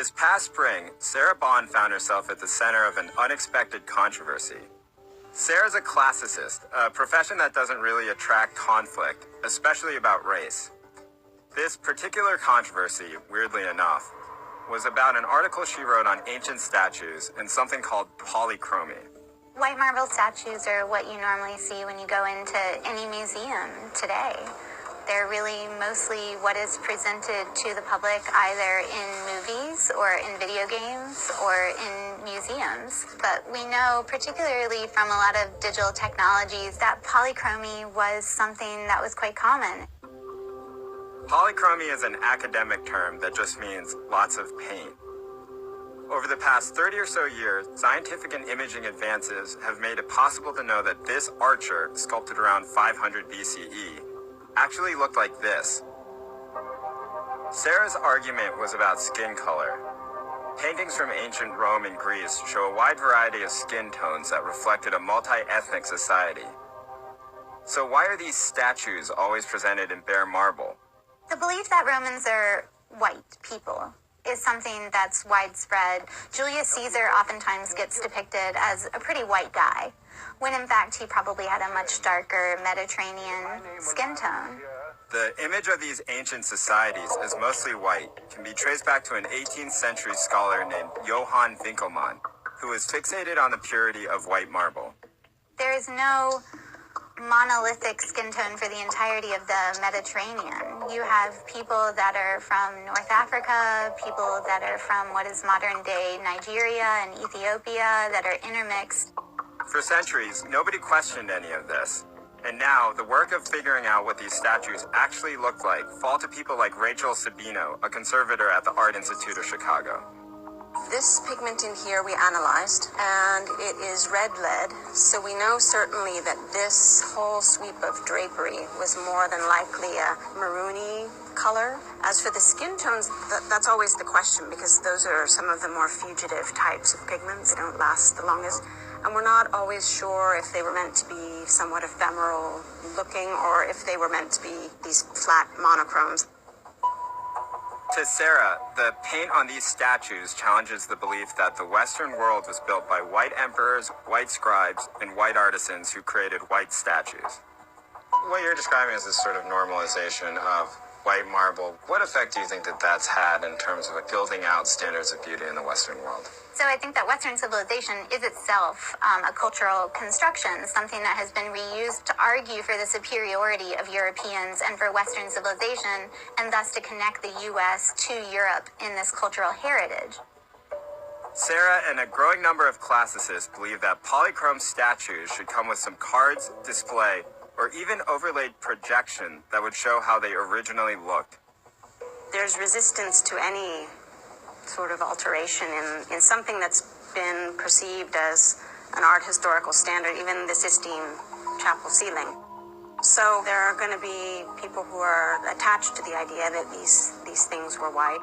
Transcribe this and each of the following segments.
This past spring, Sarah Bond found herself at the center of an unexpected controversy. Sarah's a classicist, a profession that doesn't really attract conflict, especially about race. This particular controversy, weirdly enough, was about an article she wrote on ancient statues and something called polychromy. White marble statues are what you normally see when you go into any museum today. They're really mostly what is presented to the public either in movies or in video games or in museums. But we know, particularly from a lot of digital technologies, that polychromy was something that was quite common. Polychromy is an academic term that just means lots of paint. Over the past 30 or so years, scientific and imaging advances have made it possible to know that this archer, sculpted around 500 BCE, actually looked like this. Sarah's argument was about skin color. Paintings from ancient Rome and Greece show a wide variety of skin tones that reflected a multi-ethnic society. So why are these statues always presented in bare marble? The belief that Romans are white people is something that's widespread. Julius Caesar oftentimes gets depicted as a pretty white guy, when in fact he probably had a much darker Mediterranean skin tone. The image of these ancient societies as mostly white can be traced back to an 18th century scholar named Johann Winkelmann, who was fixated on the purity of white marble. There is no monolithic skin tone for the entirety of the Mediterranean. You have people that are from North Africa, people that are from what is modern day Nigeria and Ethiopia that are intermixed. For centuries, nobody questioned any of this. And now, the work of figuring out what these statues actually look like fall to people like Rachel Sabino, a conservator at the Art Institute of Chicago. This pigment in here we analyzed, and it is red lead, so we know certainly that this whole sweep of drapery was more than likely a maroony color. As for the skin tones, that's always the question, because those are some of the more fugitive types of pigments. They don't last the longest, and we're not always sure if they were meant to be somewhat ephemeral looking or if they were meant to be these flat monochromes. To Sarah, the paint on these statues challenges the belief that the Western world was built by white emperors, white scribes, and white artisans who created white statues. What you're describing is this sort of normalization of white marble. What effect do you think that that's had in terms of building out standards of beauty in the Western world? So I think that Western civilization is itself a cultural construction, something that has been reused to argue for the superiority of Europeans and for Western civilization, and thus to connect the U.S. to Europe in this cultural heritage. Sarah and a growing number of classicists believe that polychrome statues should come with some cards, display, or even overlaid projection that would show how they originally looked. There's resistance to any sort of alteration in something that's been perceived as an art historical standard, even the Sistine Chapel ceiling. So there are going to be people who are attached to the idea that these things were white.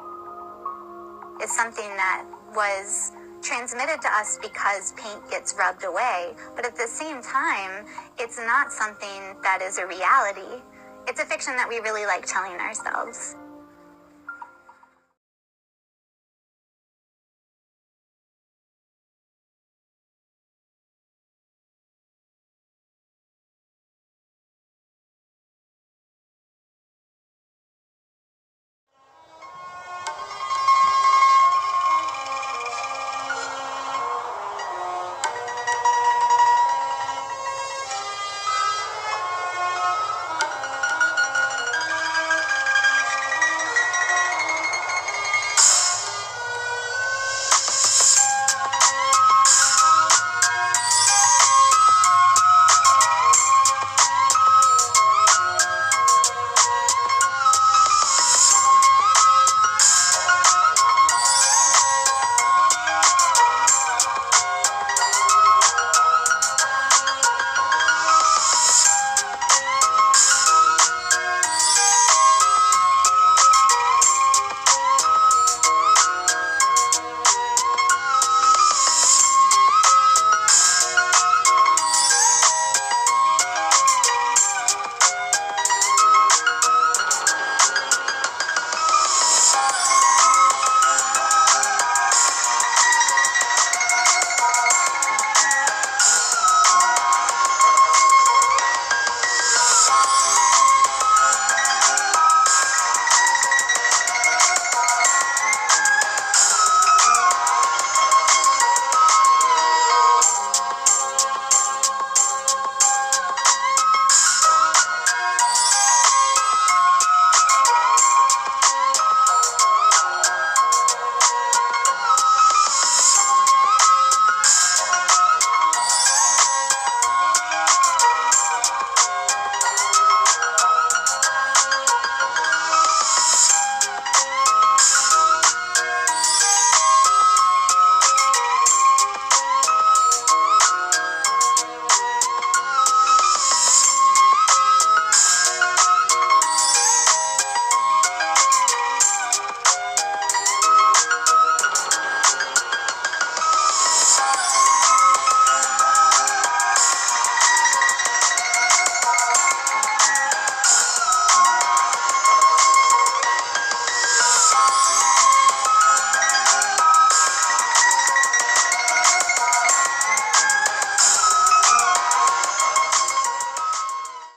It's something that was transmitted to us because paint gets rubbed away, but at the same time, it's not something that is a reality. It's a fiction that we really like telling ourselves.